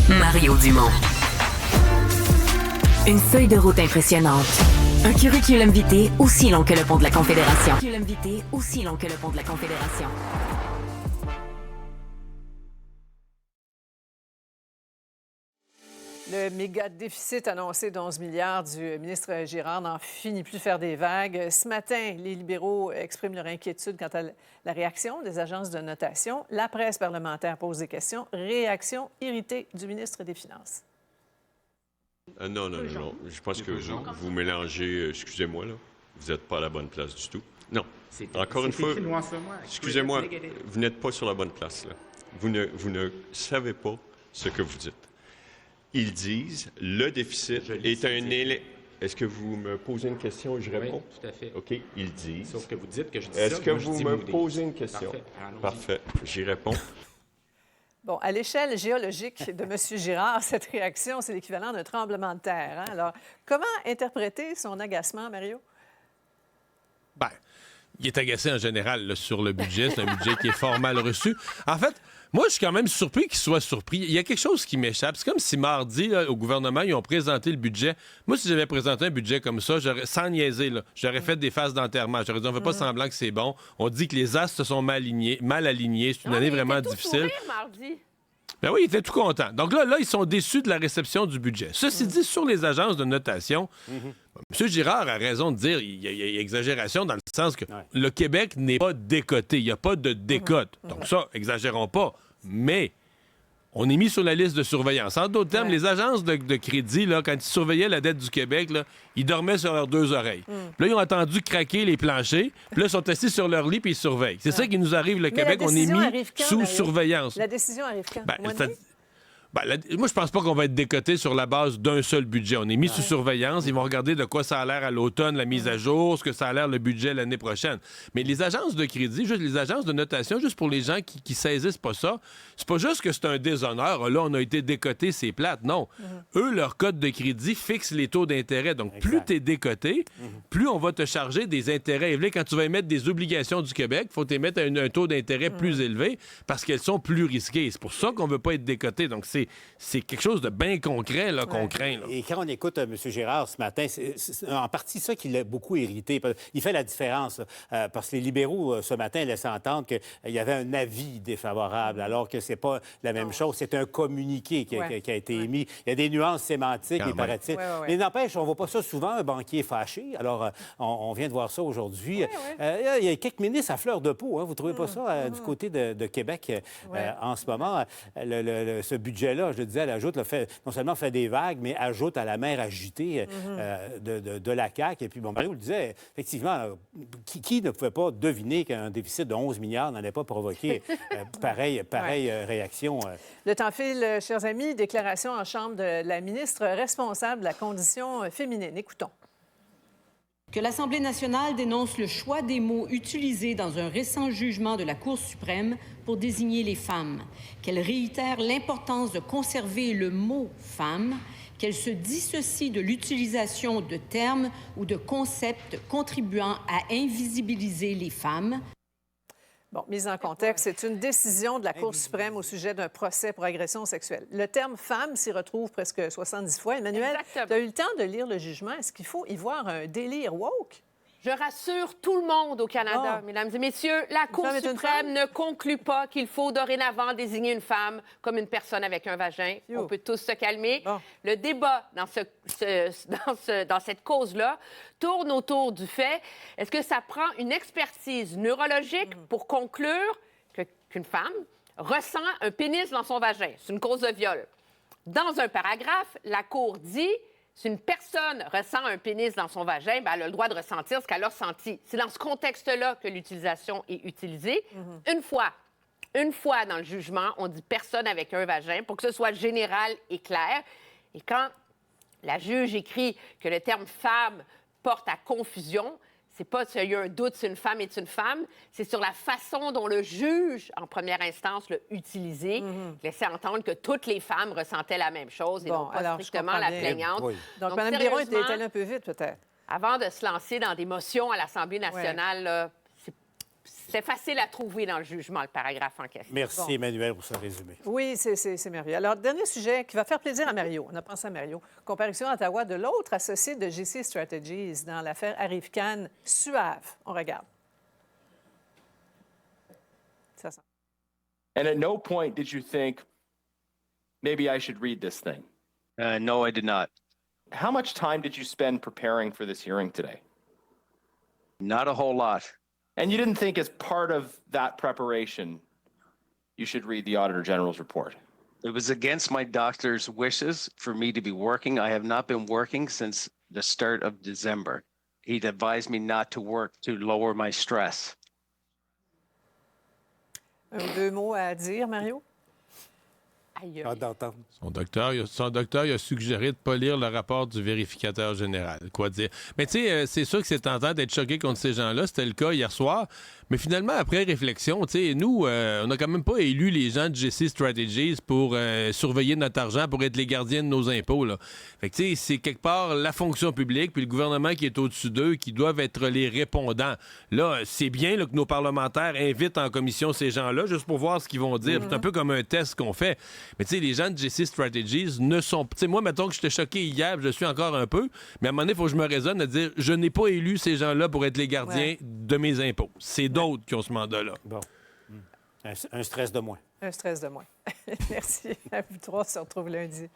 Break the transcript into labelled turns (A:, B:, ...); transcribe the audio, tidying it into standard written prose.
A: Mario Dumont. Une feuille de route impressionnante. Un curriculum vitae aussi long que le pont de la Confédération.
B: Le méga déficit annoncé d'11 milliards du ministre Girard n'en finit plus de faire des vagues. Ce matin, les libéraux expriment leur inquiétude quant à la réaction des agences de notation. La presse parlementaire pose des questions. Réaction irritée du ministre des Finances.
C: Non. Je pense que vous mélangez... excusez-moi, là. Vous n'êtes pas à la bonne place du tout. Non. Encore une fois, excusez-moi, vous n'êtes pas sur la bonne place, là. Vous ne savez pas ce que vous dites. Ils disent le déficit est un élément. Est-ce que vous me posez une question et je réponds?
D: Oui, tout à fait.
C: OK, ils disent.
D: Sauf que vous dites que je dis
C: Est-ce que vous me posez une question?
D: Parfait.
C: J'y réponds.
B: Bon, à l'échelle géologique de M. Girard, cette réaction, c'est l'équivalent d'un tremblement de terre. Hein? Alors, comment interpréter son agacement, Mario?
E: Bien, il est agacé en général là, sur le budget. C'est un budget qui est fort mal reçu. En fait, moi, je suis quand même surpris qu'il soit surpris. Il y a quelque chose qui m'échappe. C'est comme si mardi, là, au gouvernement, ils ont présenté le budget. Moi, si j'avais présenté un budget comme ça, sans niaiser, là, j'aurais fait des phases d'enterrement. J'aurais dit, on ne fait pas semblant que c'est bon. On dit que les astres se sont mal alignés. C'est une année vraiment difficile.
F: Mardi.
E: Ben oui, ils étaient tout contents. Donc là, ils sont déçus de la réception du budget. Ceci dit, sur les agences de notation, M. Girard a raison de dire il y a exagération dans le sens que le Québec n'est pas décoté. Il n'y a pas de décote. Donc ça, exagérons pas. Mais on est mis sur la liste de surveillance. En d'autres termes, les agences de crédit, là, quand ils surveillaient la dette du Québec, là, ils dormaient sur leurs deux oreilles. Puis là, ils ont entendu craquer les planchers. Puis là, ils sont assis sur leur lit puis ils surveillent. C'est ça qui nous arrive, le Québec. On est mis sous surveillance.
B: La décision arrive quand?
E: Moi, je pense pas qu'on va être décoté sur la base d'un seul budget. On est mis sous surveillance. Ils vont regarder de quoi ça a l'air à l'automne, la mise à jour, ce que ça a l'air le budget l'année prochaine. Mais les agences de crédit, juste les agences de notation, juste pour les gens qui saisissent pas ça, c'est pas juste que c'est un déshonneur. Là, on a été décoté, c'est plate. Non. Eux, leur code de crédit fixe les taux d'intérêt. Donc, plus tu es décoté, plus on va te charger des intérêts élevés. Quand tu vas émettre des obligations du Québec, il faut émettre un taux d'intérêt plus élevé parce qu'elles sont plus risquées. C'est pour ça qu'on veut pas être décoté. Donc, c'est quelque chose de bien concret là, qu'on craint. Là.
G: Et quand on écoute M. Girard ce matin, c'est en partie ça qui l'a beaucoup irrité. Il fait la différence, parce que les libéraux, ce matin, laissaient entendre qu'il y avait un avis défavorable, alors que c'est pas la même chose. C'est un communiqué qui a été émis. Il y a des nuances sémantiques, il paraît-il. Mais n'empêche, on ne voit pas ça souvent, un banquier fâché. Alors, on vient de voir ça aujourd'hui. Il y a quelques ministres à fleur de peau. Hein. Vous ne trouvez pas ça du côté de Québec en ce moment? Ce budget-là, je le disais, elle ajoute, non seulement fait des vagues, mais ajoute à la mer agitée de la CAQ. Et puis, bon, Mario le disait, effectivement, qui ne pouvait pas deviner qu'un déficit de 11 milliards n'allait pas provoquer pareille réaction?
B: Le temps file, chers amis. Déclaration en Chambre de la ministre responsable de la condition féminine. Écoutons.
H: Que l'Assemblée nationale dénonce le choix des mots utilisés dans un récent jugement de la Cour suprême pour désigner les femmes, qu'elle réitère l'importance de conserver le mot « femme », qu'elle se dissocie de l'utilisation de termes ou de concepts contribuant à invisibiliser les femmes.
B: Bon, mise en contexte, c'est une décision de la Cour suprême au sujet d'un procès pour agression sexuelle. Le terme « femme » s'y retrouve presque 70 fois. Emmanuel, tu as eu le temps de lire le jugement. Est-ce qu'il faut y voir un délire woke?
F: Je rassure tout le monde au Canada, mesdames et messieurs, la Cour suprême ne conclut pas qu'il faut dorénavant désigner une femme comme une personne avec un vagin. On peut tous se calmer. Le débat dans cette cause-là tourne autour du fait, est-ce que ça prend une expertise neurologique pour conclure qu'une femme ressent un pénis dans son vagin? C'est une cause de viol. Dans un paragraphe, la Cour dit... Si une personne ressent un pénis dans son vagin, bien, elle a le droit de ressentir ce qu'elle a ressenti. C'est dans ce contexte-là que l'utilisation est utilisée. Une fois dans le jugement, on dit personne avec un vagin pour que ce soit général et clair. Et quand la juge écrit que le terme femme porte à confusion, c'est pas s'il y a un doute si une femme est une femme, c'est sur la façon dont le juge, en première instance, l'a utilisé, laissait entendre que toutes les femmes ressentaient la même chose et non pas strictement la plaignante.
B: Donc Mme Biron est allée un peu vite, peut-être.
F: Avant de se lancer dans des motions à l'Assemblée nationale, là, C'est facile à trouver dans le jugement, le paragraphe en question.
G: Merci, Emmanuel, pour ce résumé.
B: Oui, c'est merveilleux. Alors, dernier sujet qui va faire plaisir à Mario. On a pensé à Mario. Comparution à Ottawa de l'autre associé de GC Strategies dans l'affaire Arrive-Can Suave. On regarde. Ça sent.
D: And at no point did you think, maybe I should read this thing?
I: No, I did not.
D: How much time did you spend preparing for this hearing today?
I: Not a whole lot.
D: And you didn't think, as part of that preparation, you should read the Auditor General's report?
I: It was against my doctor's wishes for me to be working. I have not been working since the start of December. He'd advised me not to work to lower my stress.
B: Un ou deux mots à dire, Mario?
F: Aïe.
G: Hâte d'entendre.
E: Son docteur, il a suggéré de ne pas lire le rapport du vérificateur général. Quoi dire? Mais tu sais, c'est sûr que c'est tentant d'être choqué contre ces gens-là. C'était le cas hier soir. Mais finalement, après réflexion, tu sais, nous, on n'a quand même pas élu les gens de GC Strategies pour surveiller notre argent, pour être les gardiens de nos impôts, là. Fait que tu sais, c'est quelque part la fonction publique puis le gouvernement qui est au-dessus d'eux qui doivent être les répondants. Là, c'est bien là, que nos parlementaires invitent en commission ces gens-là juste pour voir ce qu'ils vont dire. C'est un peu comme un test qu'on fait. Mais tu sais, les gens de GC Strategies ne sont... Tu sais, moi, mettons que j'étais choqué hier, je suis encore un peu, mais à un moment donné, il faut que je me raisonne à dire, je n'ai pas élu ces gens-là pour être les gardiens de mes impôts. C'est d'autres qui ont ce mandat-là.
G: Bon. Un stress de moins.
B: Un stress de moins. Merci. À vous trois, on se retrouve lundi.